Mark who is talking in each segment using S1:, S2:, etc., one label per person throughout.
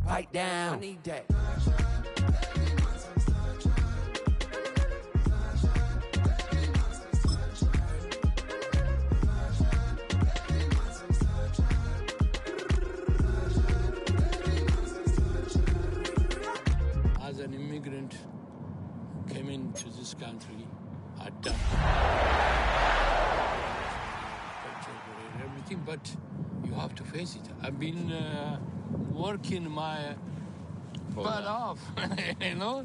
S1: pipe down. I need that.
S2: As an immigrant who came into this country, I done everything, but you have to face it. I've been working my butt off, you know?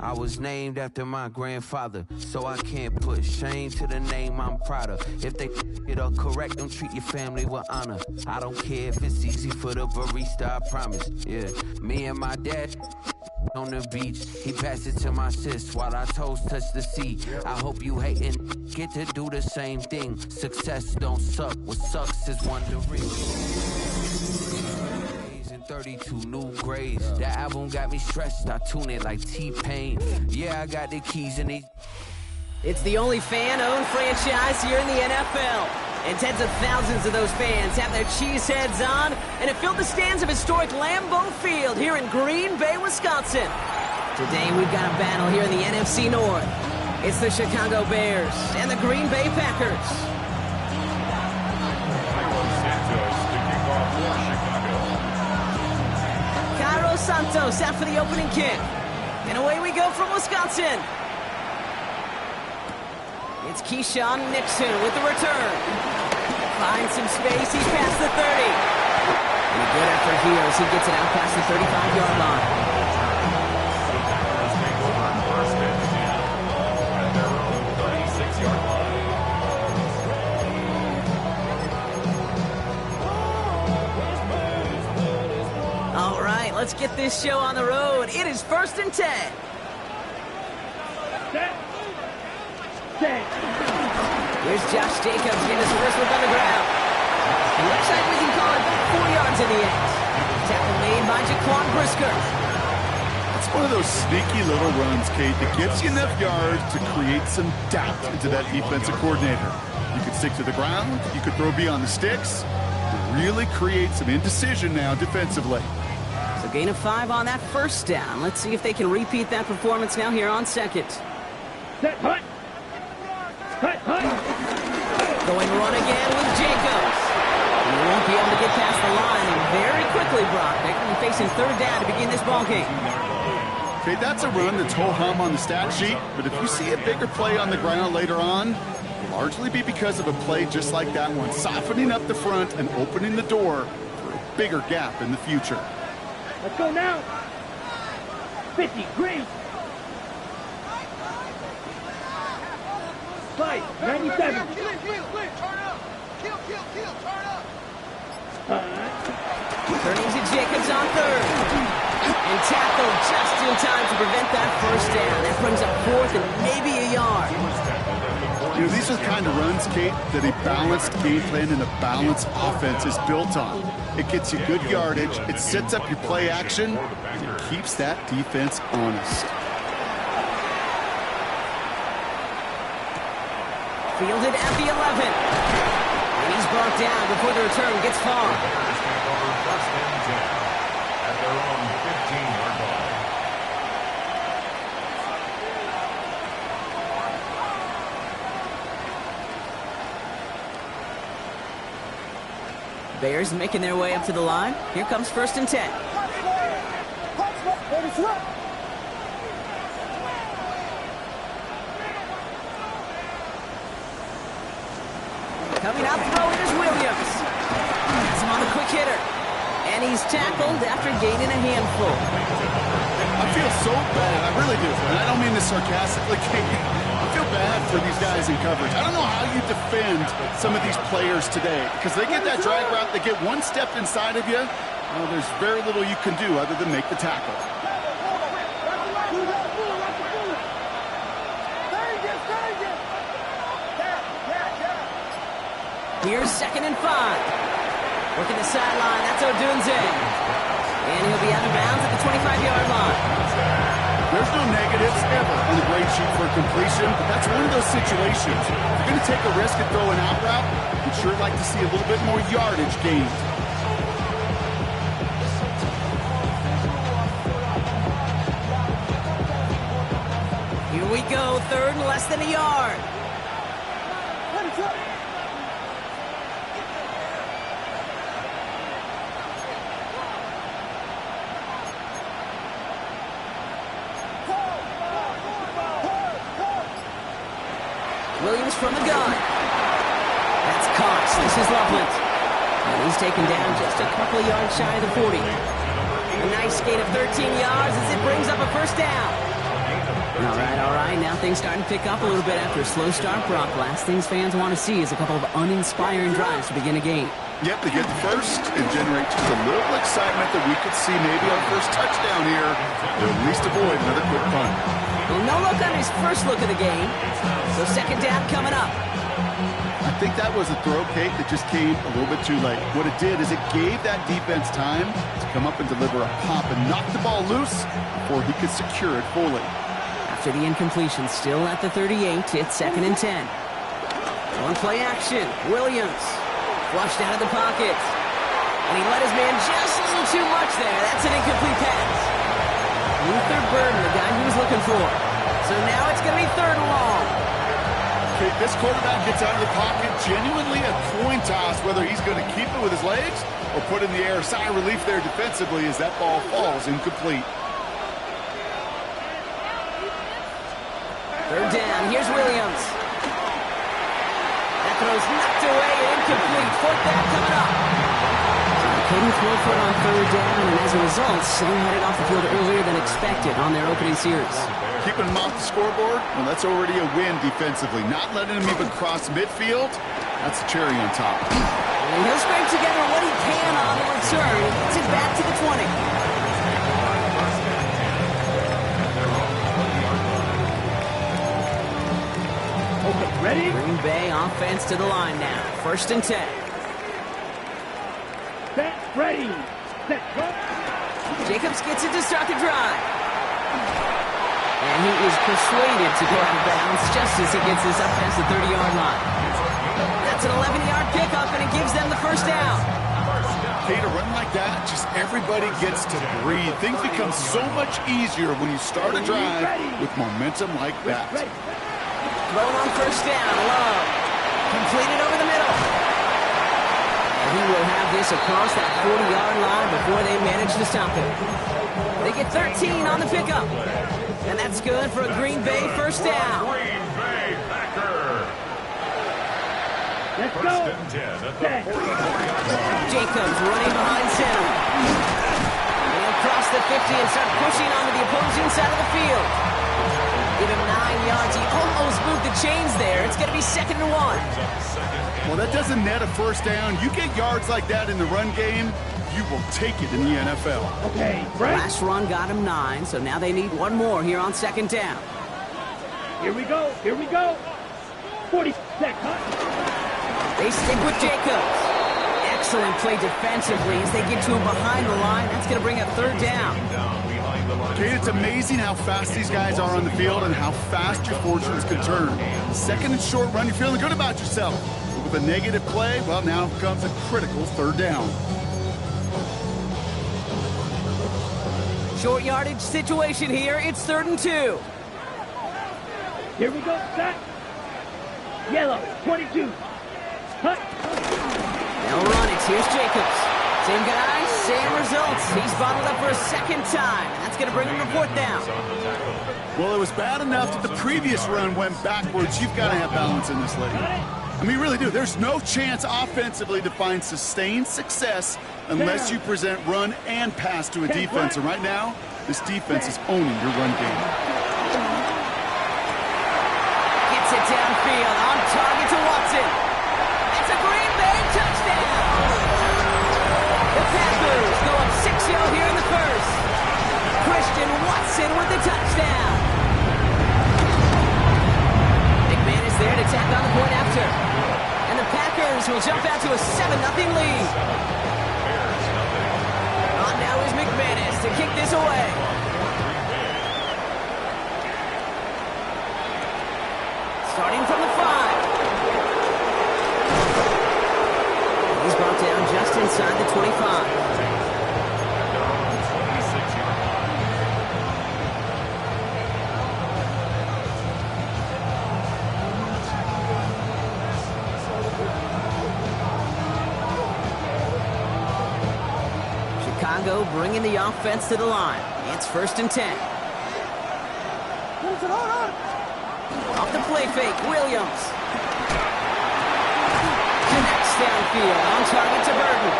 S1: I was named after my grandfather, so I can't put shame to the name I'm proud of. If they it up correct, don't treat your family with honor. I don't care if it's easy for the barista, I promise. Yeah, me and my dad on the beach, he passed it to my sis while our toes touch the sea. I hope you hatin' get to do the same thing. Success don't suck, what sucks is wondering. 32 new grades. That album got me stressed. I tune it like T-Pain. Yeah, I got the keys in it.
S3: It's the only fan-owned franchise here in the NFL. And tens of thousands of those fans have their cheese heads on, and it filled the stands of historic Lambeau Field here in Green Bay, Wisconsin. Today we've got a battle here in the NFC North. It's the Chicago Bears and the Green Bay Packers. Santos out for the opening kick. And away we go from Wisconsin. It's Keyshawn Nixon with the return. Finds some space, he's past the 30. And a good effort here as he gets it out past the 35-yard line. Let's get this show on the road. It is 1st and 10. Here's Josh Jacobs getting his first look on the ground. It looks like we can call it 4 yards in the end. Tackle made by Jaquan Brisker.
S4: It's one of those sneaky little runs, Kate, that gives you enough yards to create some doubt into that defensive coordinator. You could stick to the ground. You could throw beyond the sticks. Really create some indecision now defensively.
S3: So gain of 5 on that first down. Let's see if they can repeat that performance now here on second.
S5: Set, hut. Hut, hut.
S3: Going run again with Jacobs. He won't be able to get past the line, and very quickly, Brock, they're going to be facing 3rd down to begin this ballgame.
S4: Okay, that's a run that's ho-hum on the stat sheet, but if you see a bigger play on the ground later on, it'll largely be because of a play just like that one, softening up the front and opening the door for a bigger gap in the future.
S5: Let's go now. 50, green. 5, 97.
S6: Kill, turn up. Kill, turn up.
S3: Turning to Jacobs on 3rd. And tackled just in time to prevent that first down. That brings up 4th and maybe a yard.
S4: You know, these are the kind of runs, Kate, that a balanced game plan and a balanced offense is built on. It gets you good yardage, it sets up your play action, and it keeps that defense honest.
S3: Fielded at the 11. And he's brought down before the return gets far.
S7: At their own 15-yard line.
S3: Bears making their way up to the line. Here comes 1st and 10. Coming out throwing is Williams. Has him on a quick hitter. And he's tackled after gaining a handful.
S4: I feel so bad, I really do. And I don't mean this sarcastically, Kate. I feel bad for these guys in coverage. I don't know how you defend some of these players today, because they get that drag route, they get one step inside of you, well, there's very little you can do other than make the tackle.
S3: Here's 2nd and 5. Working the sideline, that's Odunze. And he'll be out of bounds at the 25-yard line.
S4: There's there's no negatives ever on the grade sheet for completion, but that's one of those situations. If you're going to take a risk and throw an out route, you'd sure like to see a little bit more yardage gained.
S3: Here we go, third and less than a yard. Williams from the gun. That's caught. This is Loveland. And he's taken down just a couple of yards shy of the 40. A nice gain of 13 yards as it brings up a first down. All right. Now things starting to pick up a little bit after a slow start, Brock. Last things fans want to see is a couple of uninspiring drives to begin a game.
S4: Yep, they get the first and generate just a little excitement that we could see maybe our first touchdown here. They'll at least avoid another quick punt.
S3: Well, no look on his first look of the game. So second down coming up.
S4: I think that was a throw, Kate, that just came a little bit too late. What it did is it gave that defense time to come up and deliver a pop and knock the ball loose before he could secure it fully.
S3: After the incompletion, still at the 38, it's second and 10. On play action, Williams flushed out of the pocket. And he let his man just a little too much there. That's an incomplete pass. Luther Burden, the guy he was looking for. So now it's going to be third and long.
S4: Okay, this quarterback gets out of the pocket, genuinely a coin toss, whether he's going to keep it with his legs or put in the air. Sigh of relief there defensively as that ball falls incomplete.
S3: Third down, here's Williams. That throw's knocked away and incomplete. Fourth down coming up. Couldn't throw for it on third down, and as a result, Sloan headed off the field earlier than expected on their opening series.
S4: Keeping him off the scoreboard, well, that's already a win defensively. Not letting him even cross midfield, that's a cherry on top.
S3: And he'll scrape together what he can on the return. He gets it back to the 20.
S5: Okay, ready?
S3: Green Bay offense to the line now. First and 10.
S5: Set, ready. Set, go.
S3: Jacobs gets it to start the drive. And he is persuaded to go out of bounds just as he gets this up past the 30-yard line. That's an 11-yard pickup, and it gives them the first down.
S4: Kate, a run like that, just everybody gets to breathe. Things become so much easier when you start a drive with momentum like that.
S3: Thrown on first down, Love. Completed over the middle. And he will have this across that 40-yard line before they manage to stop him. They get 13 on the pickup. And that's good for a Green Bay first down.
S7: Green Bay Packer.
S5: Let's
S7: First
S5: go.
S7: and 10 at the 40-yard line.
S3: Jacobs running behind center. They'll cross the 50 and start pushing onto the opposing side of the field. Give him 9 yards. He almost moved the chains there. It's going to be second and 1.
S4: Well, that doesn't net a first down. You get yards like that in the run game, you will take it in the NFL.
S5: Okay, right.
S3: Last run got him 9, so now they need one more here on second down.
S5: Here we go. Here we go. 40 sec, huh?
S3: They stick with Jacobs. Excellent play defensively as they get to him behind the line. That's going to bring up third down.
S4: Kate, it's amazing how fast these guys are on the field and how fast your fortunes can turn. Second and short run, you're feeling good about yourself. But with a negative play, well, now comes a critical third down.
S3: Short yardage situation here. It's third and 2.
S5: Here we go. Set. Yellow. 22. Hut.
S3: They'll run it. Here's Jacobs. Same guy, same results. He's bottled up for a second time. That's going to bring him to fourth down.
S4: Well, it was bad enough that the previous run went backwards. You've got to have balance in this league. I mean, you really do. There's no chance offensively to find sustained success unless you present run and pass to a defense. And right now, this defense is owning your run game.
S3: Gets it downfield. On target to Watson. It's a Green Bay touchdown. The Packers go up 6-0 here in the first. Christian Watson with the touchdown. McManus there to tack on the point after. And the Packers will jump out to a 7-0 lead. On now is McManus to kick this away. Starting from the 5. He's brought down just inside the 25. Chicago bringing the offense to the line. It's 1st and 10. Off the play fake, Williams. Connects downfield, on target to Burton.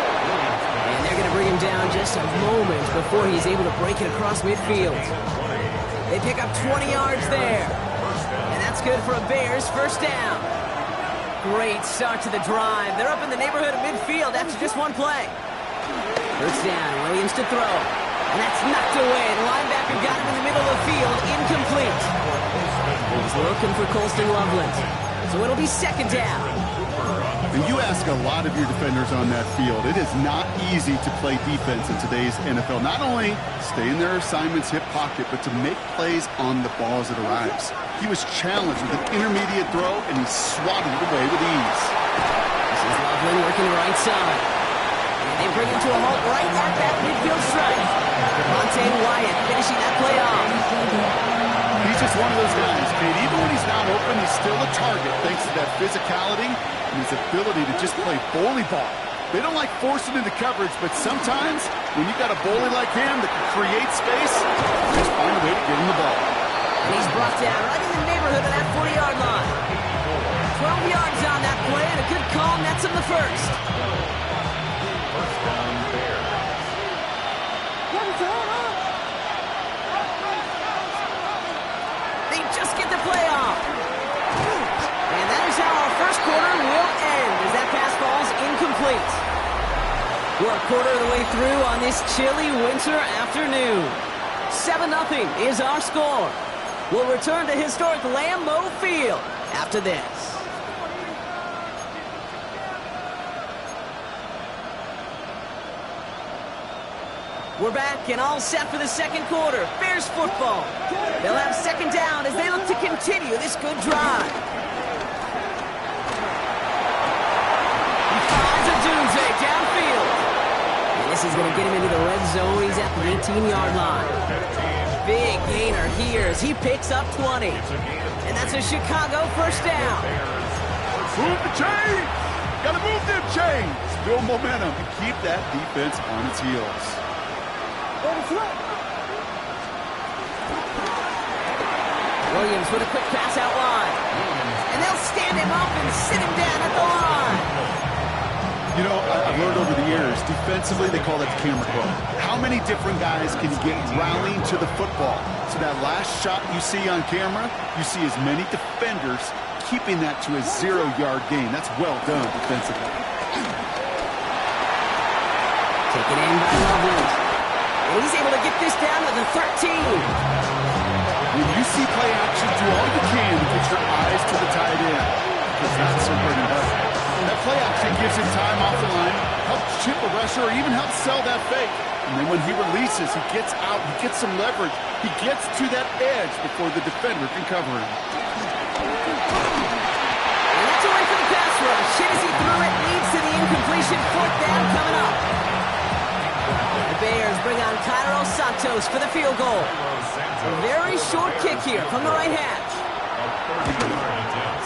S3: And they're going to bring him down just a moment before he's able to break it across midfield. They pick up 20 yards there. And that's good for a Bears 1st down. Great start to the drive. They're up in the neighborhood of midfield after just one play. 1st down, Williams to throw. And that's knocked away. The linebacker got him in the middle of the field, incomplete. He's looking for Colston Loveland. So it'll be 2nd down.
S4: And you ask a lot of your defenders on that field. It is not easy to play defense in today's NFL. Not only stay in their assignment's hip pocket, but to make plays on the ball as it arrives. He was challenged with an intermediate throw, and he swatted it away with ease.
S3: This is Loveland working the right side. And they bring him to a halt right at that midfield strike. Monte Wyatt finishing that play off.
S4: He's just one of those guys, Kate. Even when he's not open, he's still a target thanks to that physicality and his ability to just play bully ball. They don't like forcing into coverage, but sometimes when you got a bully like him that can create space, just find a way to get him the ball.
S3: And he's brought down right in the neighborhood of that 40-yard line. 12 yards on that play, and a good call nets him the 1st. They just get the play off. And that is how our 1st quarter will end as that pass falls incomplete. We're a quarter of the way through on this chilly winter afternoon. 7-0 is our score. We'll return to historic Lambeau Field after this. We're back and all set for the 2nd quarter. Bears football. They'll have 2nd down as they look to continue this good drive. He finds a Dunze downfield. And this is going to get him into the red zone. He's at the 18-yard line. Big gainer here as he picks up 20. And that's a Chicago 1st down.
S4: Move the chains! Gotta move them chains! Build momentum and keep that defense on its heels.
S3: Williams with a quick pass out wide. And they'll stand him up and sit him down at the line.
S4: You know, I've learned over the years, defensively, they call that the camera club. How many different guys can you get rallying to the football? So that last shot you see on camera, you see as many defenders keeping that to a 0-yard gain. That's well done defensively.
S3: Taken in by Loveland. And he's able to get this down to the 13.
S4: When you see play action, do all you can to get your eyes to the tight end. Because that's so pretty hard. That play action gives him time off the line, helps chip a rusher, or even helps sell that fake. And then when he releases, he gets out, he gets some leverage. He gets to that edge before the defender can cover him.
S3: And that's away from the pass rush. Hit as he threw it, leads to the incompletion. 4th down coming up. The Bears bring on Cairo Santos for the field goal. A very short kick here from the right hash.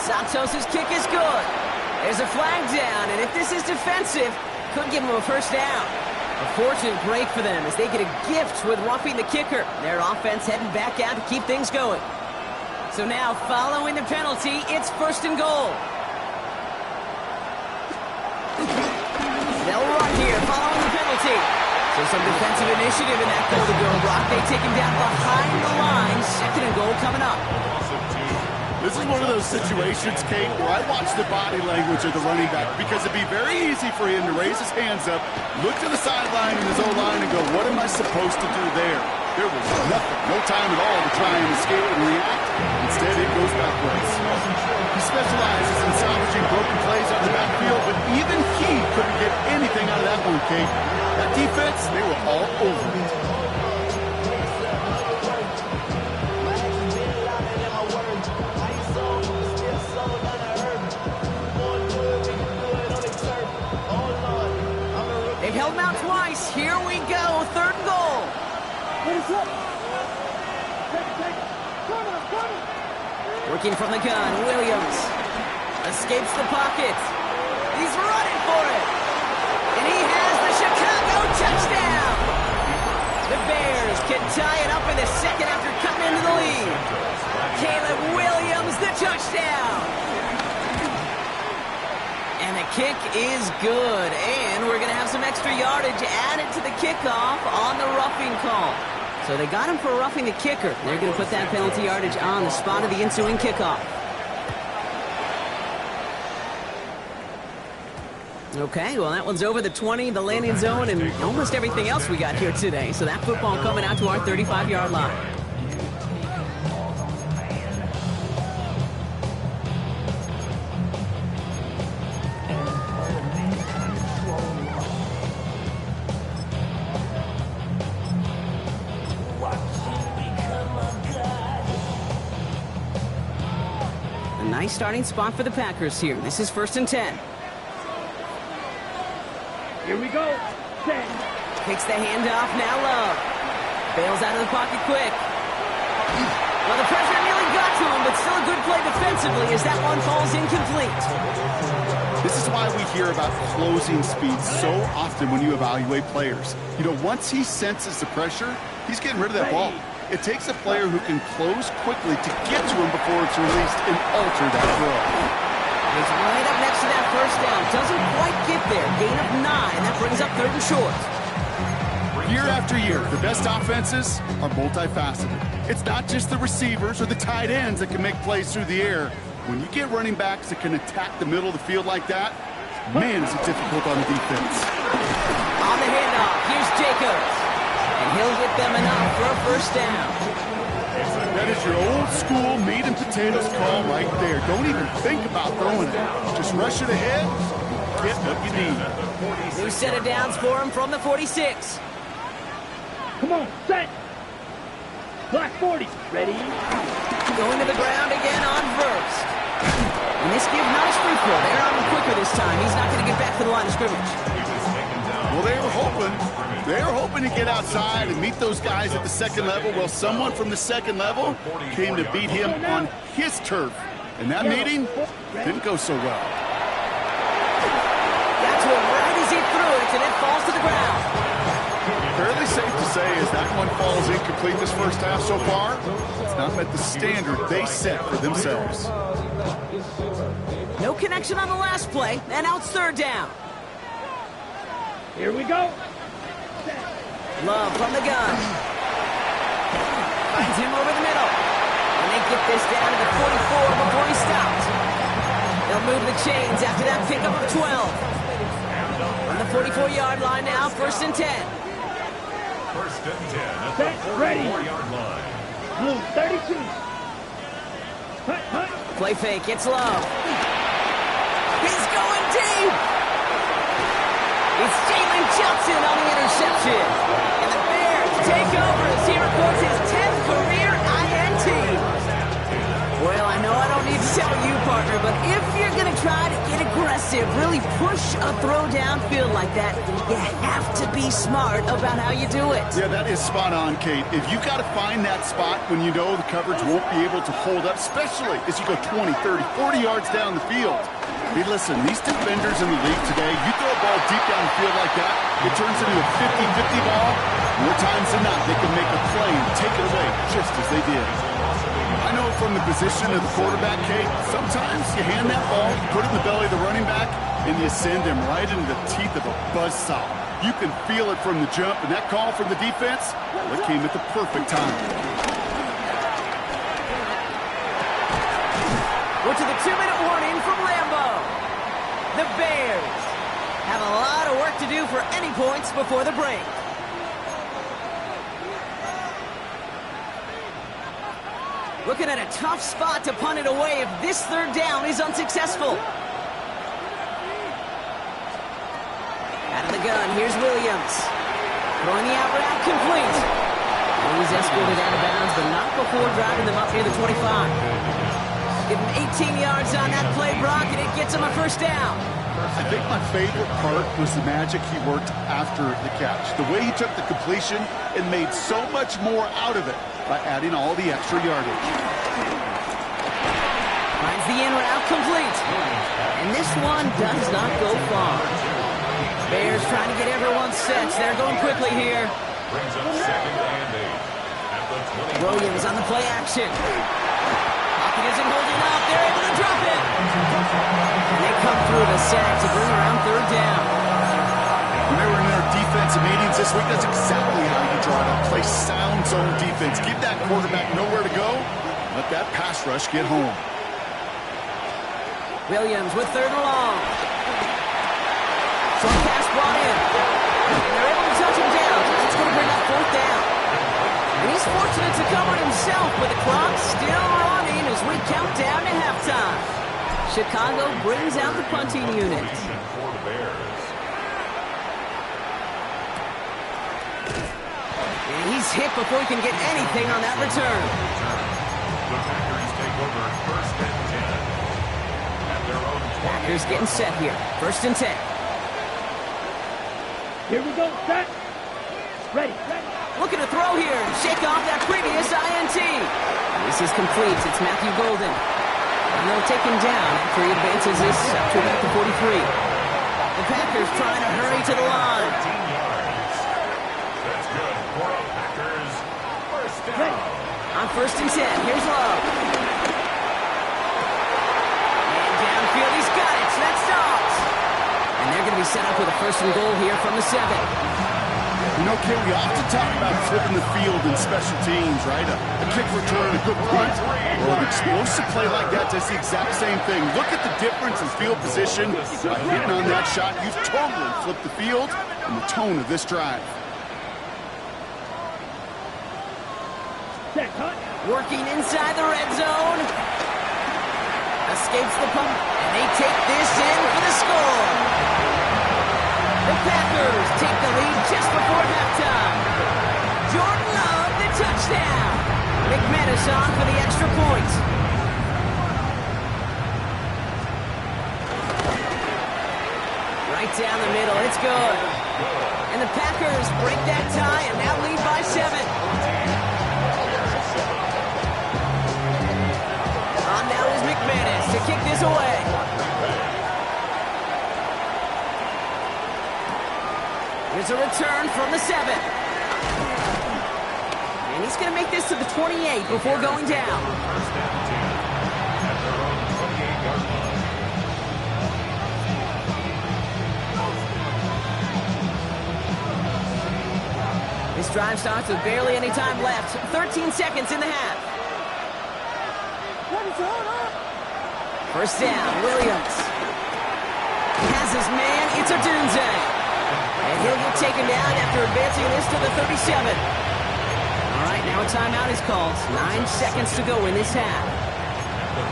S3: Santos' kick is good. There's a flag down, and if this is defensive, could give him a 1st down. A fortunate break for them as they get a gift with roughing the kicker. Their offense heading back out to keep things going. So now, following the penalty, it's 1st and goal. They'll run here following the penalty. So some defensive initiative in that goal to go, Brock. They take him down behind the line. 2nd and goal coming up.
S4: This is one of those situations, Kate, where I watch the body language of the running back because it'd be very easy for him to raise his hands up, look to the sideline in his O-line and go, what am I supposed to do there? There was nothing, no time at all to try and escape and react. Instead, it goes backwards. He specializes in salvaging broken plays on the backfield, but even he couldn't get anything out of that one, Kate. That defense, they were all over it.
S3: out twice. Here we go, 3rd and goal. Working from the gun, Williams escapes the pocket. He's running for it. And he has the Chicago touchdown. The Bears can tie it up in the second after cutting into the lead. Caleb Williams, the touchdown. And the kick is good. And we're going to have some extra yardage added to the kickoff on the roughing call. So they got him for roughing the kicker. They're going to put that penalty yardage on the spot of the ensuing kickoff. Okay, well, that one's over the 20, the landing zone, and almost everything else we got here today. So that football coming out to our 35-yard line. A nice starting spot for the Packers here. This is 1st and 10.
S5: Here we go. 10.
S3: Takes the handoff, now Love. Bails out of the pocket quick. Well, the pressure nearly got to him, but still a good play defensively as that one falls incomplete.
S4: This is why we hear about closing speed so often when you evaluate players. You know, once he senses the pressure, he's getting rid of that ball. It takes a player who can close quickly to get to him before it's released and alter that throw.
S3: He's right up next to that 1st down. Doesn't quite get there. Gain of 9. That brings up 3rd and short.
S4: Year after year, the best offenses are multifaceted. It's not just the receivers or the tight ends that can make plays through the air. When you get running backs that can attack the middle of the field like that, man, is it difficult on the defense.
S3: On the handoff, here's Jacobs. And he'll get them enough for a 1st down.
S4: That is your old school meat and potatoes call right there. Don't even think about throwing it. Just rush it ahead, get what you need.
S3: New set of downs for him from the 46.
S5: Come on, set. Black 40. Ready?
S3: Going to the ground again on 1st. And this give not a sprint throw. They're on him quicker this time. He's not going to get back to the line of scrimmage.
S4: Well, they were hoping to get outside and meet those guys at the 2nd level. Well, someone from the 2nd level came to beat him on his turf. And that meeting didn't go so well.
S3: Got to him right as he threw it, and it falls to the ground.
S4: Fairly safe to say as that one falls incomplete this 1st half so far, it's not met the standard they set for themselves.
S3: No connection on the last play, and now it's 3rd down.
S5: Here we go.
S3: Love from the gun. Finds him over the middle. And they get this down to the 44 before he stopped. They'll move the chains after that pickup of 12. On the 44-yard line now, 1st and 10.
S7: 1st and 10 at the
S5: Set, ready.
S7: 44-yard line.
S5: Blue 32. Hut, hut.
S3: Play fake, it's Love. He's going deep. It's Jalen Johnson on the interception. And the Bears take over as he records his 10th career INT. Well, I know I don't need to tell you, partner, but if you're going to try to get aggressive, really push a throw downfield like that, you have to be smart about how you do it.
S4: Yeah, that is spot on, Kate. If you got to find that spot when you know the coverage won't be able to hold up, especially as you go 20, 30, 40 yards down the field. Hey, listen, these defenders in the league today, you throw a ball deep down the field like that, it turns into a 50-50 ball. More times than not, they can make a play and take it away just as they did. I know from the position of the quarterback, Kate, sometimes you hand that ball, put it in the belly of the running back, and you send him right into the teeth of a buzzsaw. You can feel it from the jump, and that call from the defense, that came at the perfect time.
S3: We're to the 2-minute warning from Lambeau. The Bears have a lot of work to do for any points before the break. Looking at a tough spot to punt it away if this 3rd down is unsuccessful. Out of the gun, here's Williams. Throwing the out route complete. And he's escorted out of bounds, but not before driving them up near the 25. Give him 18 yards on that play, Brock, and it gets him a first down.
S4: I think my favorite part was the magic he worked after the catch. The way he took the completion and made so much more out of it by adding all the extra yardage.
S3: Finds the in route complete. And this one does not go far. Bears trying to get everyone set. They're going quickly here.
S7: Brings up 2nd and 8 at the 20.
S3: Williams on the play action. Pocket isn't holding up. They're able to drop it. And they come through the sack to bring around 3rd down.
S4: When they were in their defensive meetings this week, that's exactly how you draw it up. Play sound zone defense. Give that quarterback nowhere to go. Let that pass rush get home.
S3: Williams with 3rd and long. Short pass brought in. And they're able to touch him down. It's going to bring up 4th down. And he's fortunate to cover it himself, but the clock's still running as we count down to halftime. Chicago brings out the punting unit.
S7: For the Bears.
S3: And he's hit before he can get anything on that return.
S7: The Packers take over 1st and 10. At their own 20.
S3: Packers getting set here. 1st and 10.
S5: Here we go, set. Ready.
S3: Looking to throw here and shake off that previous INT. This is complete. It's Matthew Golden. And they'll take him down after he advances this up to about the 43. The Packers trying to hurry to the line.
S7: 13 yards. That's good for the Packers. First down.
S3: On 1st and 10, here's Love. And downfield, he's got it. So that stops. And they're going to be set up with a 1st and goal here from the 7.
S4: You know, Kay, we often talk about flipping the field in special teams, right? A kick return, a good punt. Well, an explosive play like that does the exact same thing. Look at the difference in field position. By hitting on that shot, you've totally flipped the field and the tone of this drive.
S5: Set, hunt.
S3: Working inside the red zone. Escapes the pump. And they take this in for the score. The Packers take the lead just before halftime. Jordan Love, the touchdown. McManus on for the extra point. Right down the middle, it's good. And the Packers break that tie and now lead by 7. On now is McManus to kick this away. Here's a return from the 7. And he's going to make this to the 28 before going down.
S7: First down 10. At their own 28-yard line.
S3: This drive starts with barely any time left. 13 seconds in the half. First down, Williams. Has his man, it's Odunze. And he'll get taken down after advancing this to the 37. All right, now a timeout is called. 9 seconds to go in this half.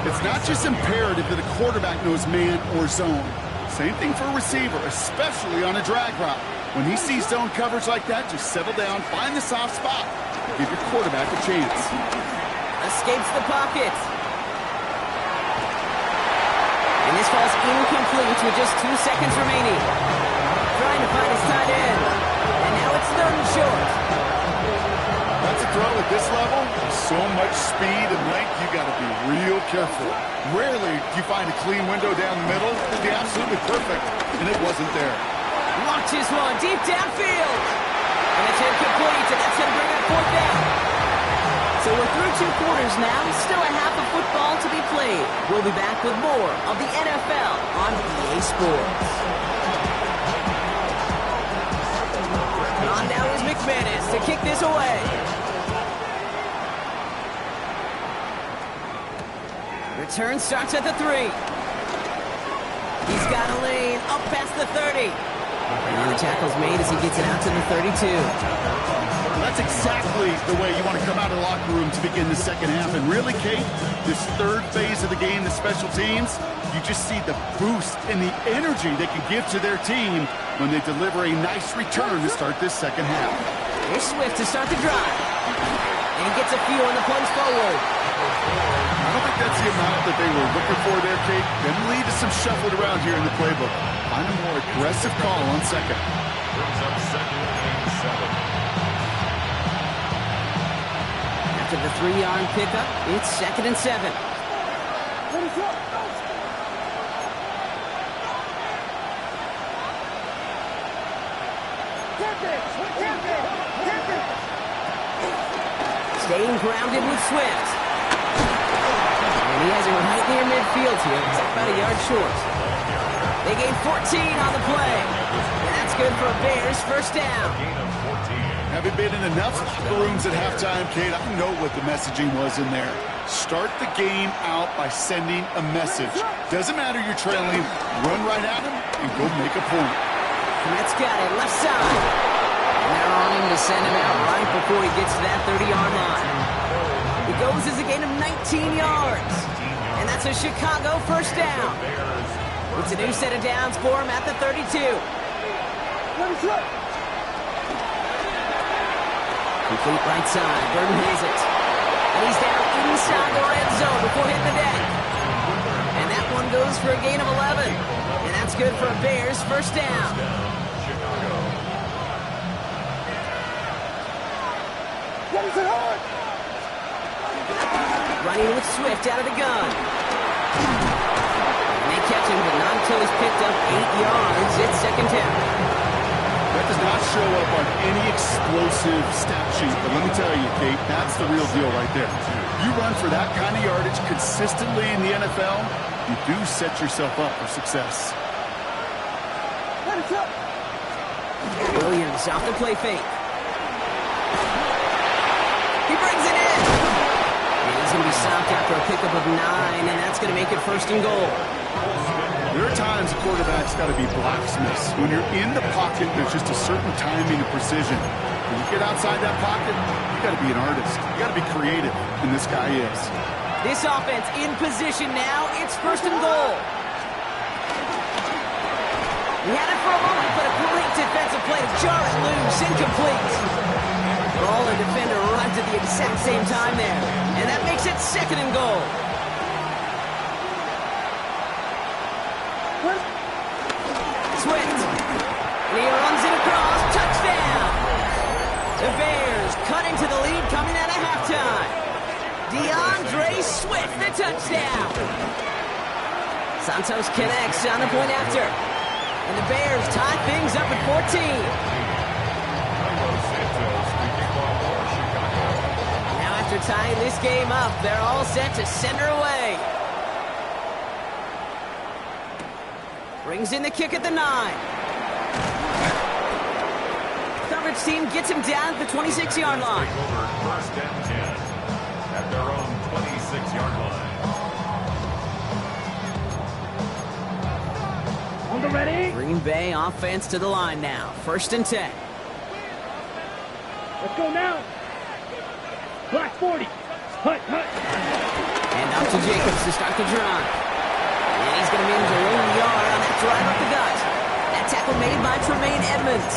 S4: It's not just imperative that a quarterback knows man or zone. Same thing for a receiver, especially on a drag route. When he sees zone coverage like that, just settle down, find the soft spot, and give your quarterback a chance.
S3: Escapes the pocket. And this falls incomplete with just 2 seconds remaining. Trying to find his tight end. And now it's 3rd and short.
S4: That's a throw at this level. So much speed and length, you got to be real careful. Rarely do you find a clean window down the middle. It'd be absolutely perfect, and it wasn't there.
S3: Launches one deep downfield. And it's incomplete, and that's going to bring up 4th down. So we're through 2 quarters now. Still a half of football to be played. We'll be back with more of the NFL on EA Sports. On now is McManus to kick this away. Return starts at the 3. He's got a lane up past the 30. And the tackle's made as he gets it out to the 32.
S4: That's exactly the way you want to come out of the locker room to begin the second half. And really, Kate, this 3rd phase of the game, the special teams, you just see the boost and the energy they can give to their team when they deliver a nice return to start this second half.
S3: Here's Swift to start the drive. And he gets a few on the plunge forward.
S4: I don't think that's the amount that they were looking for there, Kate. Them lead to some shuffled around here in the playbook. Find a more aggressive call on second.
S7: Brings up second and 7.
S3: After the 3-yard pickup, it's 2nd and 7. Staying grounded with Swift. And he has it right near midfield here. It's about a yard short. They gain 14 on the play. And that's good for a Bears first down.
S7: Gain of 14.
S4: Having been in enough locker rooms at halftime, Kate, I know what the messaging was in there. Start the game out by sending a message. Doesn't matter you're trailing, run right at him and go make a point.
S3: That's got it, left side. And they're on him to send him out right before he gets to that 30-yard line. He goes as a gain of 19 yards. And that's a Chicago first down. It's a new set of downs for him at the 32. Complete right side. Burton has it. And he's down inside the red zone before hitting the deck. And that one goes for a gain of 11. And that's good for a Bears first down. Running with Swift out of the gun. And they catch him, but not until he's picked up 8 yards. It's second down.
S4: That does not show up on any explosive stat sheet, but let me tell you, Kate, that's the real deal right there. You run for that kind of yardage consistently in the NFL, you do set yourself up for success.
S3: Williams off the play fake. He brings it in. And he's going to be stopped after a pickup of 9, and that's going to make it first and goal.
S4: There are times a quarterback's got to be blacksmiths. When you're in the pocket, there's just a certain timing and precision. When you get outside that pocket, you got to be an artist. You got to be creative, and this guy is.
S3: This offense in position now. It's first and goal. He had it for a moment, but a great defensive play to jar it loose, incomplete. Ball and defender arrived at the exact same time there, and that makes it second and goal. Swift, and he runs it across, touchdown! The Bears cut into the lead coming out of halftime. DeAndre Swift, the touchdown! Santos connects on the point after. And the Bears tie things up at 14. Now after tying this game up, they're all set to send her away. Brings in the kick at the 9. Coverage team gets him down at the 26-yard line.
S7: First and 10 at their own 26-yard line.
S5: Ready?
S3: Green Bay offense to the line now. First and 10.
S5: Let's go now. Black 40. Hut, hut.
S3: And out to Jacobs to start the drive. And he's going to manage a 1 yard on that drive up the gut. That tackle made by Tremaine Edmonds.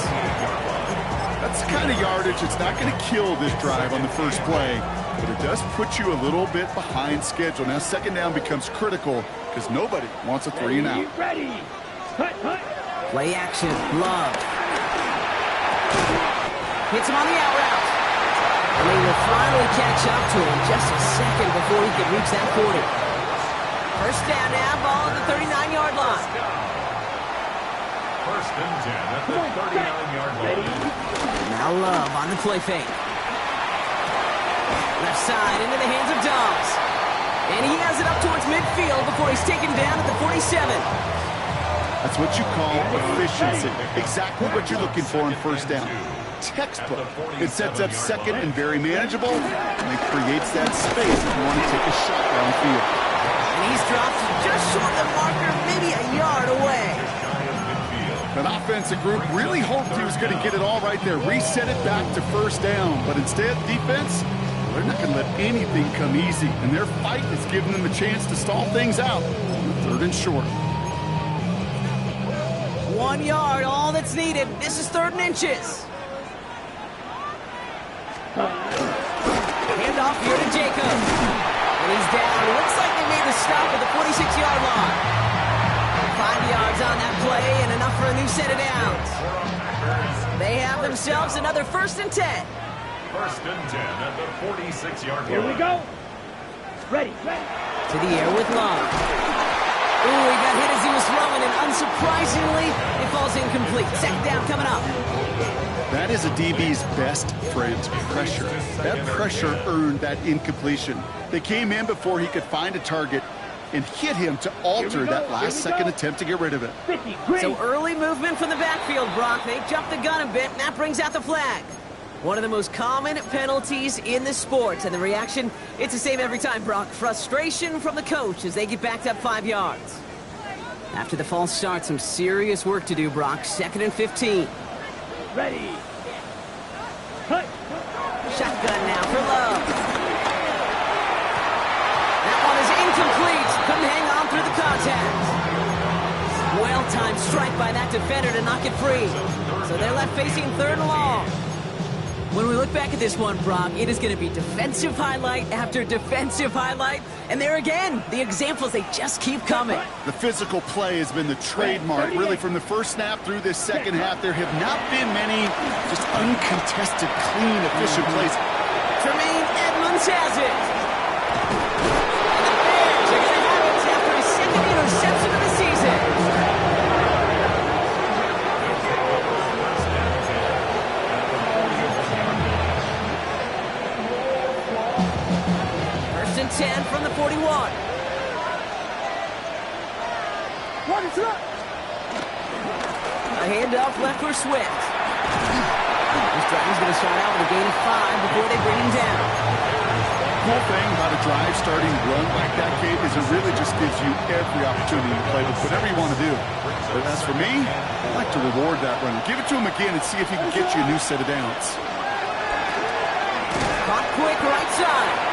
S4: That's the kind of yardage that's not going to kill this drive on the first play, but it does put you a little bit behind schedule. Now second down becomes critical because nobody wants a 3 and out.
S5: Ready. Hut, hut.
S3: Play action. Love. Hits him on the out route. And they will finally catch up to him just a second before he can reach that 40. First down now, ball at the 39-yard line.
S7: First and 10 at the 39-yard line.
S3: Now Love on the play fake. Left side into the hands of Dobbs. And he has it up towards midfield before he's taken down at the 47.
S4: That's what you call efficiency. Exactly what you're looking for in first down. Textbook. It sets up second and very manageable, and it creates that space if you want to take a shot downfield.
S3: And he's dropped just short of the marker, maybe a yard away.
S4: That offensive group really hoped he was going to get it all right there, reset it back to first down, but instead, defense, they're not going to let anything come easy, and their fight is giving them a chance to stall things out. Third and short.
S3: 1 yard, all that's needed. This is 3rd and inches. Hand off here to Jacob. And he's down. It looks like they made the stop at the 46-yard line. 5 yards on that play and enough for a new set of downs. They have themselves another 1st and 10.
S7: 1st and 10 at the 46-yard line.
S5: Here we go. Ready.
S3: To the air with Love. Ooh, he got hit as he was throwing, and unsurprisingly, it falls incomplete. 2nd down coming up.
S4: That is a DB's best friend, pressure. That pressure earned that incompletion. They came in before he could find a target and hit him to alter that last-second attempt to get rid of it.
S5: 50,
S3: So early movement from the backfield, Brock. They jumped the gun a bit, and that brings out the flag. One of the most common penalties in the sport, and the reaction, it's the same every time, Brock. Frustration from the coach as they get backed up 5 yards. After the false start, some serious work to do, Brock. 2nd and 15.
S5: Ready. Cut.
S3: Shotgun now for Love. That one is incomplete. Couldn't hang on through the contact. Well-timed strike by that defender to knock it free. So they're left facing 3rd and long. When we look back at this one, Brock, it is going to be defensive highlight after defensive highlight. And there again, the examples, they just keep coming.
S4: The physical play has been the trademark, really, from the first snap through this second half. There have not been many just uncontested, clean, efficient plays.
S3: Tremaine Edmonds has it. And the Bears are going to have it after his 2nd interception of the season. First and 10 from the 41.
S5: What is up?
S3: A handoff left for Swift. This drive's going to start out with a gain of 5 before they bring him down.
S4: Cool thing about a drive starting run like that, Kate, is it really just gives you every opportunity to play with whatever you want to do. But as for me, I like to reward that run. Give it to him again and see if he can get you a new set of downs.
S3: Caught quick right side.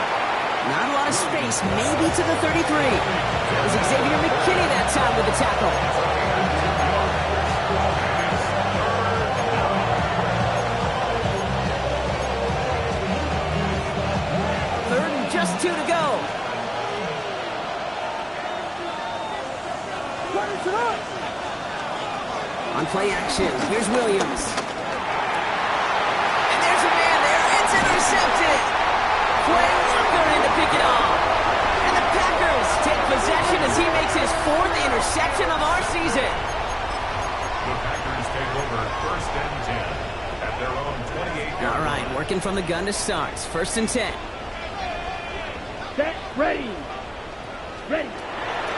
S3: Not a lot of space, maybe to the 33. That was Xavier McKinney that time with the tackle. Third and just 2 to go. On play action, here's Williams. And there's a man there, it's intercepted. Quay Walker in to pick it off. And the Packers take possession as he makes his 4th interception of our season.
S7: The Packers take over 1st and 10 at their own 28-yard.
S3: All right, working from the gun to start. 1st and 10.
S5: Set. Ready.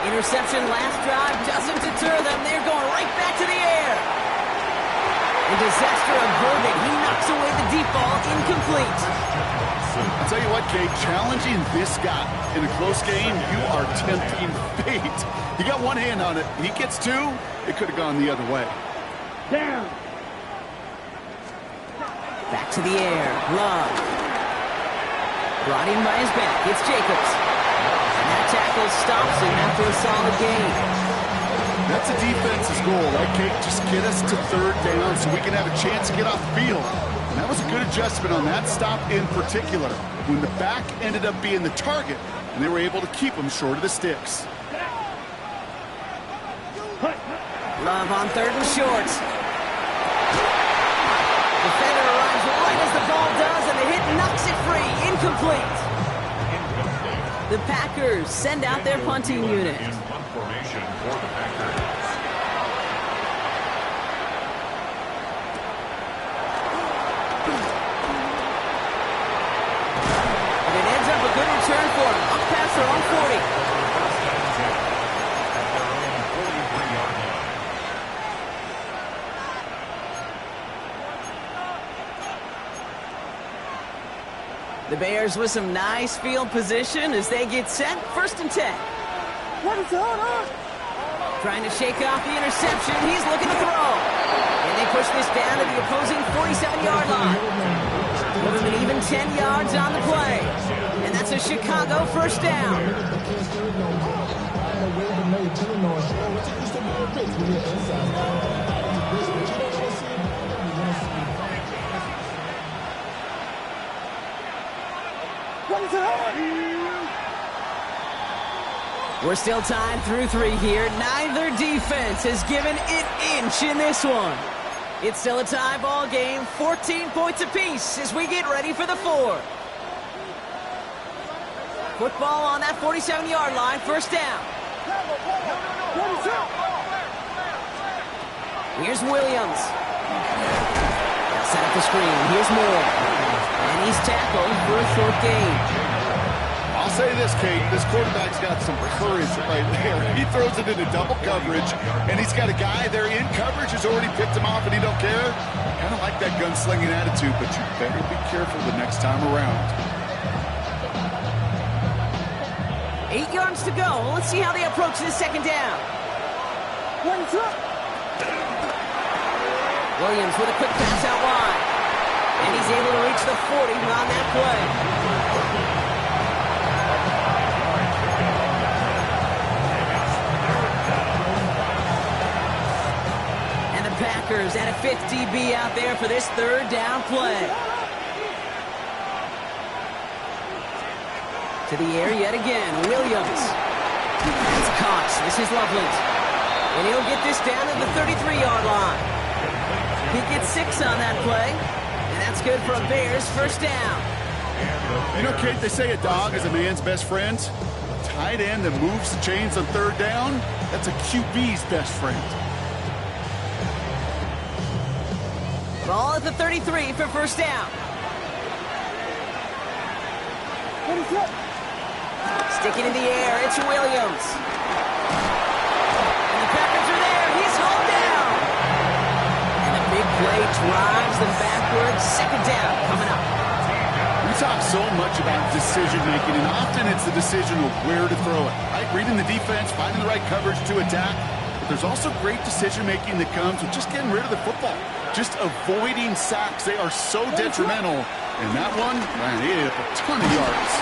S3: Interception last drive doesn't deter them. They're going right back to the air. A disaster averted. He knocks away the deep ball, incomplete.
S4: I'll tell you what, Kate, challenging this guy in a close game, you are tempting fate. He got one hand on it. He gets 2. It could have gone the other way.
S5: Down.
S3: Back to the air. Love. Brought in by his back. It's Jacobs. And that tackle stops him after a solid gain.
S4: That's a defense's goal, right, Kate? Just get us to 3rd down so we can have a chance to get off the field. And that was a good adjustment on that stop in particular, when the back ended up being the target, and they were able to keep him short of the sticks.
S3: Love on 3rd and short. Defender arrives right as the ball does, and the hit knocks it free. Incomplete. The Packers send out their punting unit.
S7: In punt formation for the Packers.
S3: And it ends up a good return for him. Up past their own 40.
S7: First and 10 at their own 43-yard line.
S3: The Bears with some nice field position as they get set. 1st and 10.
S5: What is going on?
S3: Trying to shake off the interception. He's looking to throw. And they push this down to the opposing 47-yard line. With an even 10 yards on the play. And that's a Chicago 1st down. We're still tied through 3 here. Neither defense has given an inch in this one. It's still a tie ball game, 14 points apiece as we get ready for the 4th. Football on that 47-yard line, first down. Here's Williams. They'll set up the screen. Here's Moore. And he's tackled for a short gain.
S4: I'll say this, Kate, this quarterback's got some courage right there. He throws it into double coverage, and he's got a guy there in coverage who's already picked him off, and he don't care. Kind of like that gunslinging attitude, but you better be careful the next time around.
S3: 8 yards to go. Let's see how they approach this second down. Williams with a quick pass out wide. And he's able to reach the 40 on that play. Packers at a 50-B out there for this third down play. To the air yet again, Williams. It's caught. This is Loveland. And he'll get this down at the 33-yard line. He gets 6 on that play. And that's good for a Bears first down.
S4: You know, Kate, they say a dog is a man's best friend. A tight end that moves the chains on third down, that's a QB's best friend.
S3: Ball at the 33 for first down. Sticking in the air, it's Williams. And the Packers are there. He's hauled down. And the big play drives them backwards. Second down coming up.
S4: We talk so much about decision-making, and often it's the decision of where to throw it. Right? Reading the defense, finding the right coverage to attack. But there's also great decision-making that comes with just getting rid of the football. Just avoiding sacks. They are so detrimental. And that one, man, he hit a ton of yards.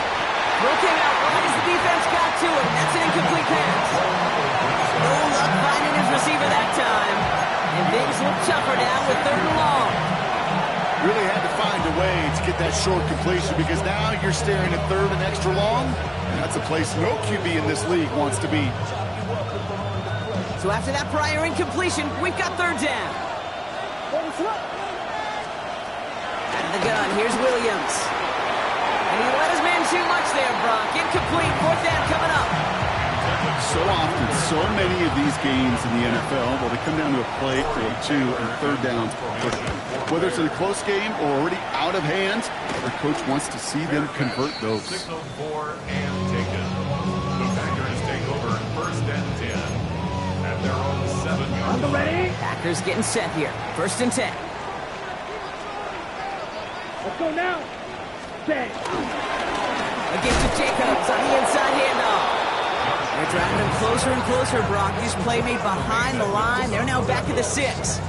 S3: Looking out wide as the defense got to him. That's an incomplete pass. No luck finding his receiver that time. And things look tougher now with third and long.
S4: Really had to find a way to get that short completion because now you're staring at third and extra long. And that's a place no QB in this league wants to be.
S3: So after that prior incompletion, we've got third down. Out of the gun, here's Williams. And he let his man shoot much there, Brock. Incomplete, fourth down coming up.
S4: So often, so many of these games in the NFL, well, they come down to a play or 2 and third downs. Whether it's in a close game or already out of hand, the coach wants to see them convert those.
S7: Signal for and taken. The Packers take over first and 10 at their own 7-yard line.
S5: Ready?
S3: Packers getting set here. First and 10.
S5: Let's go now. Set.
S3: Against the Jacobs on the inside handoff. They're driving him closer and closer, Brock. This play made behind the line. They're now back at the 6.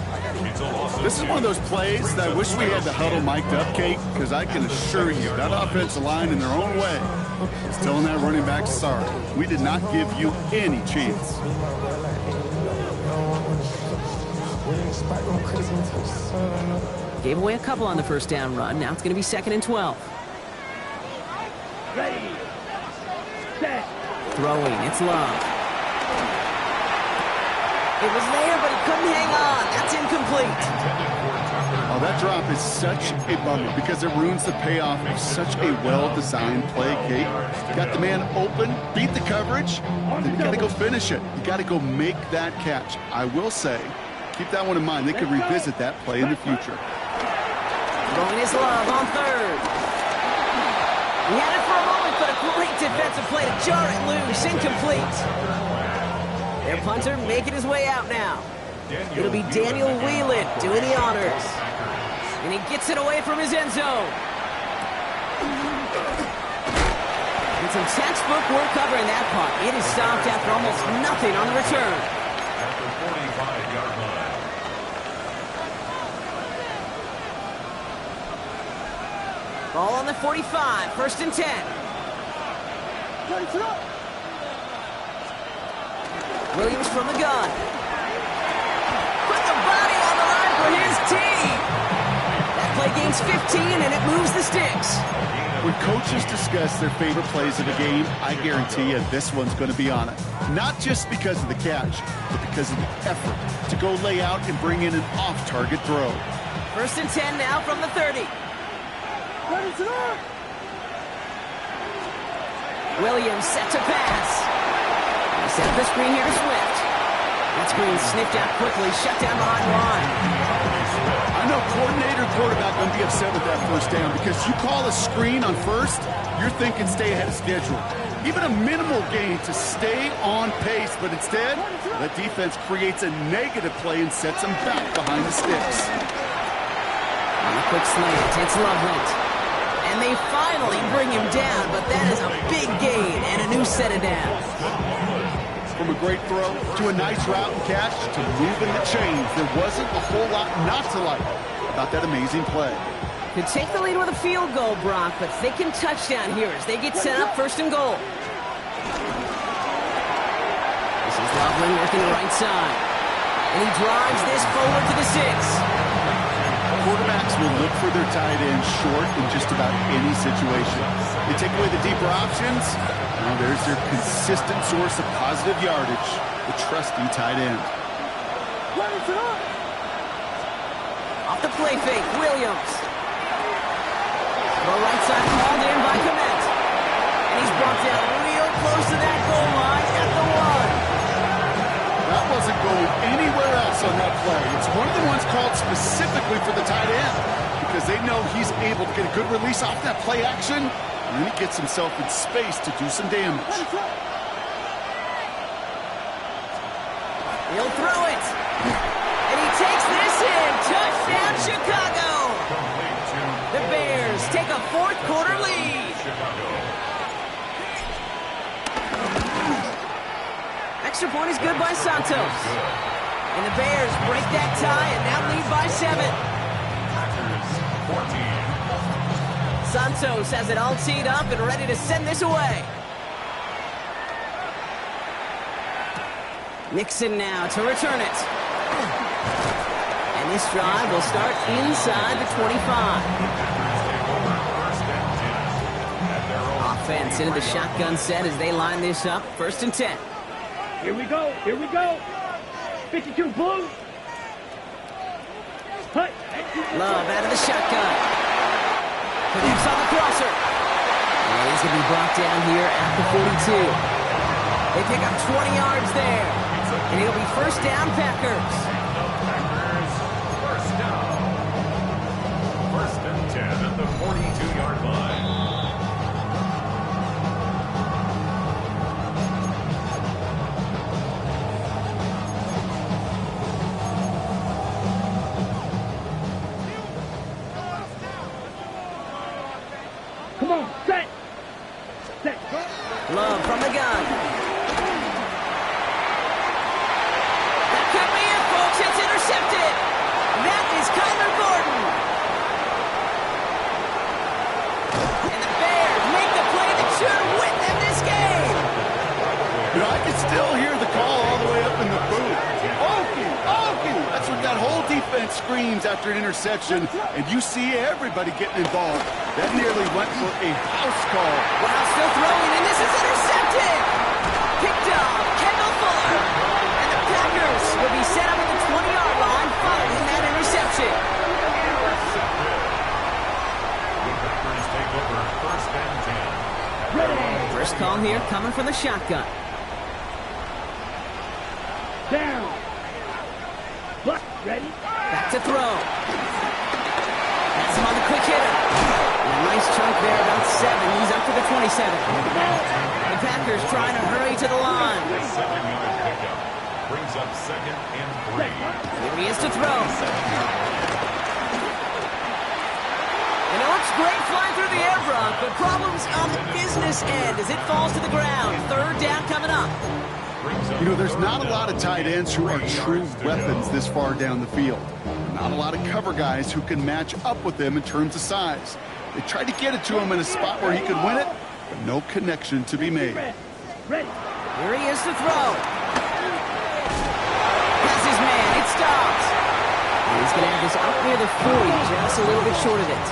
S4: This is one of those plays that I wish we had the huddle mic'd up, Kate, because I can assure you that offensive line in their own way is telling that running back, sorry, we did not give you any chance.
S3: Gave away a couple on the first down run. Now it's going to be 2nd and 12.
S5: Ready. Set.
S3: Throwing, it's Love. It was there, but he couldn't hang on. That's incomplete.
S4: Oh, that drop is such a bummer because it ruins the payoff of such a well-designed play, Kate. Got the man open, beat the coverage, then you got to go finish it. You got to go make that catch. I will say, keep that one in mind. They could revisit that play in the future.
S3: Throwing his Love on third. He had it for a moment, but a great defensive play to jar it loose. Incomplete. Their punter making his way out now. It'll be Daniel Whelan doing the honors. And he gets it away from his end zone. And some textbook work covering that punt. It is stopped after almost nothing on the return.
S7: At the 45-yard line.
S3: Ball on the 45, first and 10. Williams from the gun. Put the body on the line for his team. That play gave gains 15, and it moves the sticks.
S4: When coaches discuss their favorite plays of the game, I guarantee you this one's going to be on it. Not just because of the catch, but because of the effort to go lay out and bring in an off-target throw.
S3: 1st and 10 now from the 30. Williams set to pass. He set up the screen here to Swift. That screen sniffed out quickly, shut down behind the line.
S4: I know coordinator quarterback going to be upset with that first down because you call a screen on first, you're thinking stay ahead of schedule. Even a minimal gain to stay on pace, but instead, the defense creates a negative play and sets them back behind the sticks.
S3: On a quick slant, it's Loveland. And they finally bring him down, but that is a big gain and a new set of downs.
S4: From a great throw to a nice route and catch to moving the chains, there wasn't a whole lot not to like about that amazing play.
S3: Could take the lead with a field goal, Brock, but thinking touchdown here as they get set up 1st and goal. This is Loveland working the right side. And he drives this forward to the 6.
S4: Quarterbacks will look for their tight end short in just about any situation. They take away the deeper options. Now there's their consistent source of positive yardage, the trusty tight end.
S3: Off the play fake, Williams. The right side called in by Komet. And he's brought down real close to that goal line at the 1.
S4: That wasn't going anywhere else on that play. It's one of the ones called specifically for the tight end because they know he's able to get a good release off that play action, and then he gets himself in space to do some damage.
S3: He'll throw it. And he takes this in. Touchdown, Chicago. The Bears take a 4th quarter lead. Extra point is good by Santos. And the Bears break that tie and now lead by 7. Santos has it all teed up and ready to send this away. Nixon now to return it. And this drive will start inside the 25. Offense into the shotgun set as they line this up. 1st and 10.
S5: Here we go. Here we go. 52 blue. Hut.
S3: Love out of the shotgun. Connects on the crosser. And he's going to be brought down here at the 42. They pick up 20 yards there. And it'll be 1st down, Packers.
S7: First down. 1st and 10 at the 42-yard line.
S5: Come on, set. Set.
S3: Love from the gun. That could be it, folks. It's intercepted. That is Kyler Gordon. And the Bears make the play that should win them this game.
S4: You know, I can still hear the call all the way up in the booth. Okie, Okie! That's what that whole defense screams after an interception, and you see everybody getting involved. That nearly went for a house call.
S3: Wow, still throwing, and this is intercepted. Picked off, Kendall Fuller. And the Packers will be set up at the 20-yard line following that interception.
S7: The Packers take over 1st and 10.
S5: Ready.
S3: First call here coming from the shotgun.
S5: Down. What? Ready?
S3: Back to throw. That's him on the quick hitter. And a nice chunk there, about 7. He's up to the 27. The Packers trying to hurry to the line.
S7: 7-yard pickup brings up 2nd and 3.
S3: Here he is to throw. And it looks great flying through the air, Brock, but problems on the business end as it falls to the ground. 3rd down coming up.
S4: You know, there's not a lot of tight ends who are true weapons this far down the field. Not a lot of cover guys who can match up with them in terms of size. They tried to get it to him in a spot where he could win it, but no connection to be made.
S5: Ready.
S3: Here he is to throw. Passes man, it stops. He's going to have this up near the 40, just a little bit short of it.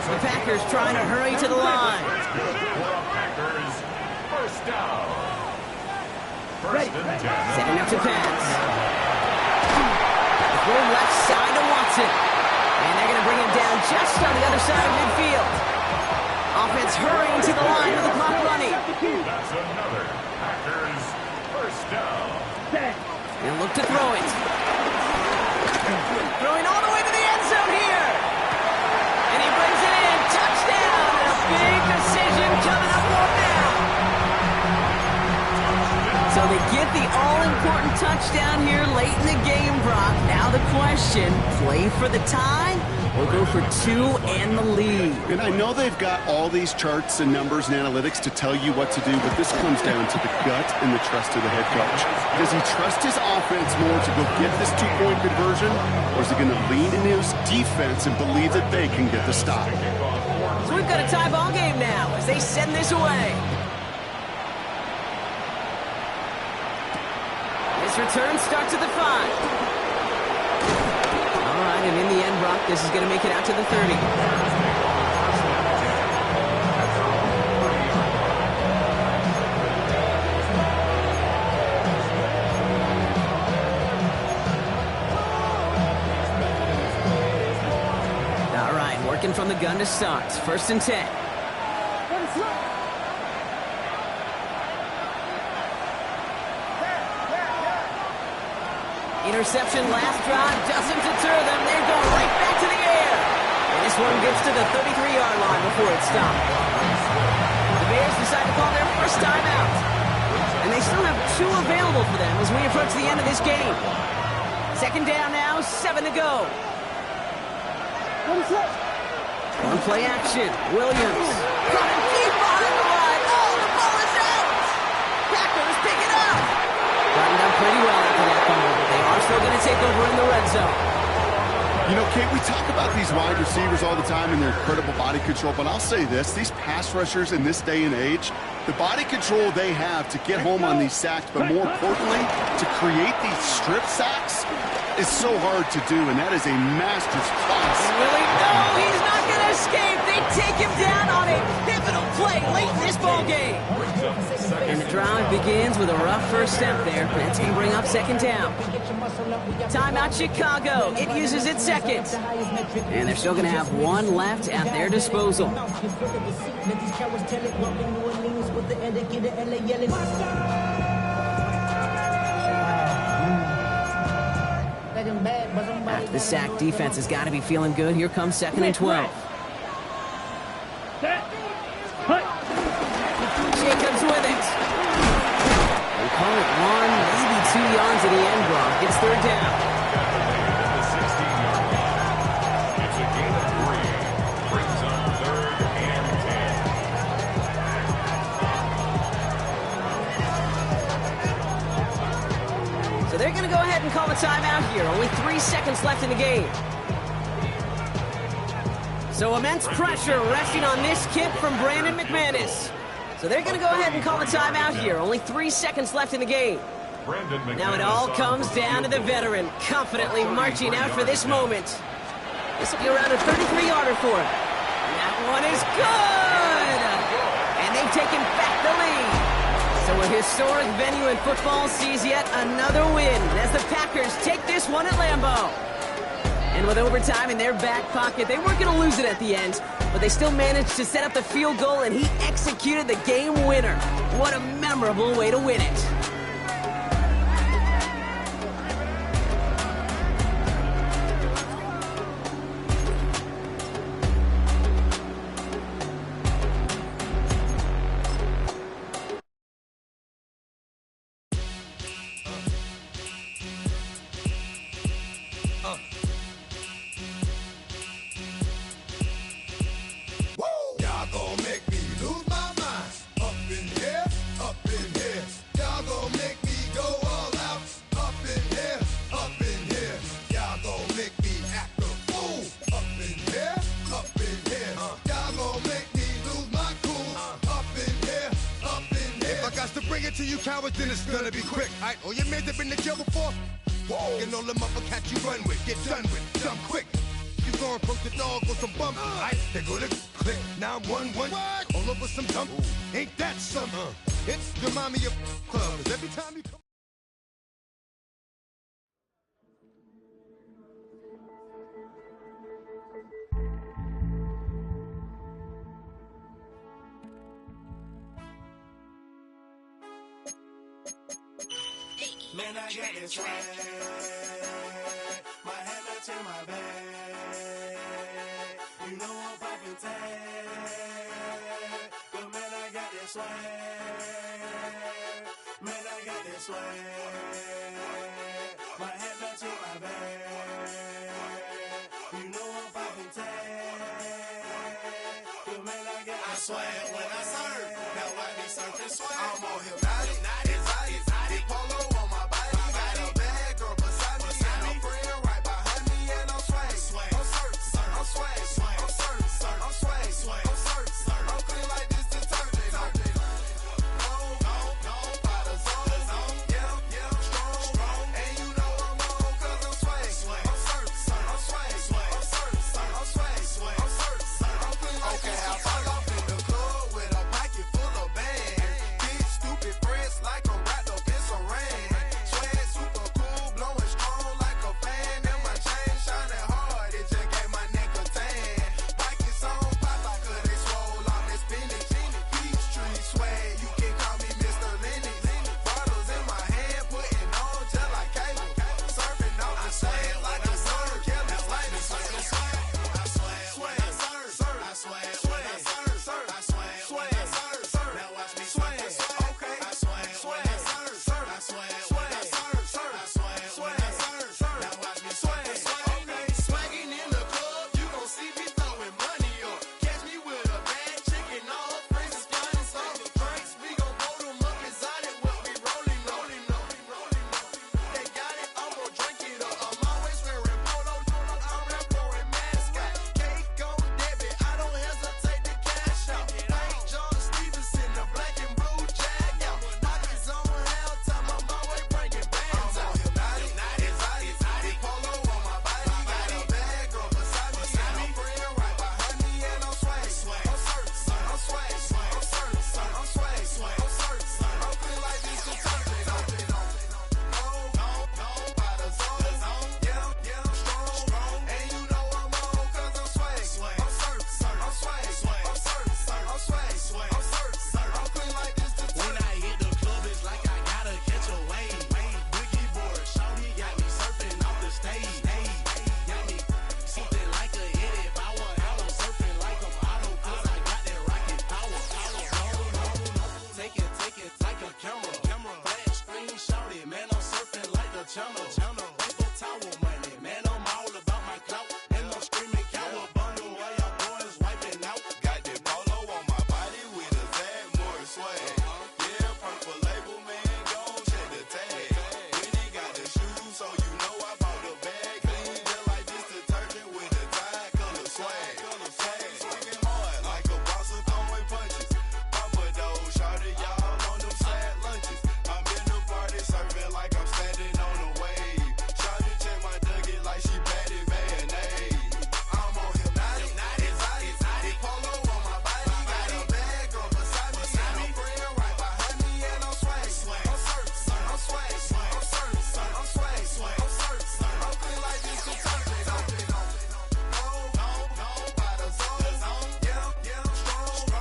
S3: The Packers trying to hurry to the line.
S7: Packers, first down. First and 10.
S3: Setting up to pass. Throw left side to Watson. And they're going to bring him down just on the other side of midfield. Offense hurrying to the line with the clock running.
S7: That's another Packers, first down.
S3: And look to throw it. Throwing all the way to the end zone here. And he brings it in. Touchdown. And a big decision coming up on now. So they get the all-important touchdown here late in the game, Brock. Now the question, play for the tie or go for two and the lead?
S4: And I know they've got all these charts and numbers and analytics to tell you what to do, but this comes down to the gut and the trust of the head coach. Does he trust his offense more to go get this two-point conversion, or is he going to lean in his defense and believe that they can get the stop?
S3: So we've got a tie ball game now as they send this away. This return starts at the 5. All right, and in the end, Brock, this is going to make it out to the 30. All right, working from the gun to start. First and 10. Interception last drive doesn't deter them. They're going right back to the air. And this one gets to the 33-yard line before it's stopped. The Bears decide to call their first timeout. And they still have 2 available for them as we approach the end of this game. Second down now, 7 to go. On play action, Williams. Coming deep on the line. Oh, the ball is out. Packers pick it up. Gotten done pretty well after that fumble, but they are still going to take over in the red zone.
S4: You know, Kate, we talk about these wide receivers all the time and their incredible body control, but I'll say this, these pass rushers in this day and age, the body control they have to get home on these sacks, but more importantly, to create these strip sacks is so hard to do, and that is a master's class.
S3: Willie, no, he's not going to escape. They take him down on a pivotal play late in this ball game. And the drive begins with a rough first step there. That's going to bring up second down. Timeout Chicago. It uses its second. And they're still going to have 1 left at their disposal. After the sack, defense has got to be feeling good. Here comes second and 12. Jacobs with it. They call it 1, maybe 2 yards at the end, Brock. It's third down.
S7: It's a gain of 3. Brings up third and 10.
S3: So they're going to go ahead and call a timeout here. Only 3 seconds left in the game. So immense pressure resting on this kid from Brandon McManus. So they're going to go ahead and call a timeout here. Only 3 seconds left in the game. Now it all comes down to the veteran, confidently marching out for this moment. This will be around a 33-yarder for him. And that one is good! And they've taken back the lead. So a historic venue in football sees yet another win as the Packers take this one at Lambeau. And with overtime in their back pocket, they weren't going to lose it at the end, but they still managed to set up the field goal, and he executed the game winner. What a memorable way to win it.
S6: To you cowards, then it's gonna be quick. All right, your men have been to jail before. And all the motherfuckers you run with, get done with, dumb quick. You gon' approach the dog with some bump. They go to click 911. All over some dump. Ain't that something? It's the mommy of club. 'Cause every time you come.
S8: Man, I got this swag. My hand up to my bag. You know I'm poppin' tag. But man, I got this swag. Man, I got this swag. My hand up to my bag. You know I'm poppin' tag. But man, I swag when I serve. Now I be surfing swag. I'm on hypnotic. Big polo on my body. Got a bad girl beside me. And a friend right behind me. And I'm swag. I'm surf. I'm swag. I'm surf. I'm swag. I'm surf. I'm clean like this detergent. No, by the zone. Yeah, strong. And you know I'm on 'cause I'm swag. I'm surf. I'm swag. I'm surf. I'm swag. I'm surf. I'm clean like this. Okay, I fall off in the club with a pocket full of bags. Big stupid friends like a rat up in some rain. Swag super cool, blowing strong like a fan. And my chain shining hard, it just gave my neck a tan. Pockets on pop, I could they swole on this spinach. Peachtree swag, you can call me Mr. Lennox. Bottles in my hand, putting on just like cable. Surfing off the sand like a surf. Kelly Slater, surfing swag. I swag when I surf. I swag when I surf. I swag when I surf. Now watch me swag. Okay. I swag when I surf. I swag when I surf. I swag when I surf. Now watch me swag. Okay. Swagging in the club, you gon' see me throwing money up. Catch me with a bad chicken, all her friends is flying some drinks. We gon' blow them up exotic, what we rolling. They got it, I'm gon' drink it up. I'm always wearing polo, I'm rap pouring mascot. Cake on debit, I don't hesitate to cash out. Thank John Stevenson, the black and blue jag out. Pockets on hell time, I'm always bringing bands out. Exotic, polo on my body. Got a bad girl beside me. And a friend right behind me. And I'm swag. I'm surf. I'm swag. I'm surf. I'm swag. I'm surf. I'm clean like this detergent. No, by the zone. Yeah, strong. And you know I'm on 'cause I'm swag. I'm surf. I'm swag. I'm surf. I'm swag. I'm surf. I'm clean like this detergent. When I hit the club, it's like I gotta catch a wave. Boogie board, shawty got me surfing off the stage. Got me something like a Eddie Bauer. I was surfing like I'm Otto 'cause I got that rocket power. Take it, like a camera. Flat screen, shawty, man, I'm surfing like the channel.